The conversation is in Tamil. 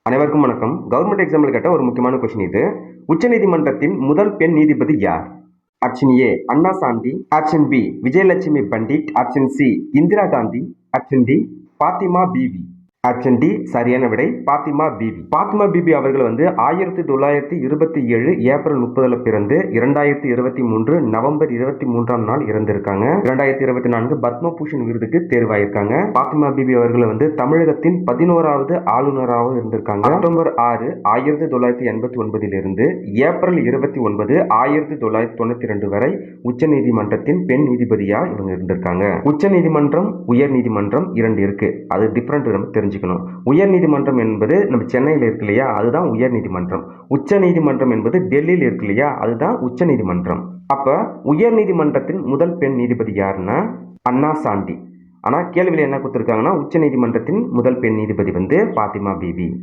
அனைவருக்கும் வணக்கம். கவர்மெண்ட் எக்ஸாம்பிள் கேட்ட ஒரு முக்கியமான கொஸ்டின் இது. உச்சநீதிமன்றத்தின் முதல் பெண் நீதிபதி யார்? Option A Anna Chandy, option B Vijayalakshmi Pandit, option C Indira Gandhi, option D Fathima Beevi. Option D சரியான விடை பாத்திமா பிபி. பாத்திமா பிபி அவர்கள் 1927 ஏப்ரல் 30 பிறந்து 2023 நவம்பர் 23 நாள் இறந்திருக்காங்க. 2024 பத்ம பூஷன் விருதுக்கு தேர்வாயிருக்காங்க. பாத்திமா பிபி அவர்கள் தமிழகத்தின் 11வது ஆளுநராக இருந்திருக்காங்க. அக்டோபர் 6 1989 இருந்து ஏப்ரல் 29 1992 வரை உச்ச நீதிமன்றத்தின் பெண் நீதிபதியா இவங்க இருந்திருக்காங்க. உச்ச நீதிமன்றம், உயர் நீதிமன்றம் இரண்டு இருக்கு. அது டிஃபரெண்ட் நம்ம தெரிஞ்சுக்கணும். உயர் நீதிமன்றம் என்பது நம்ம சென்னையில் இருக்கு இல்லையா, அதுதான் உயர் நீதிமன்றம். உச்ச நீதிமன்றம் என்பது டெல்லியில் இருக்கு இல்லையா, அதுதான் உச்ச நீதிமன்றம். அப்ப உயர் நீதிமன்றத்தின் முதல் பெண் நீதிபதி யாருன்னா அண்ணா சாண்டி. ஆனா கேள்வியில் என்ன கொடுத்திருக்காங்கன்னா உச்ச நீதிமன்றத்தின் முதல் பெண் நீதிபதி பாத்திமா பிபி.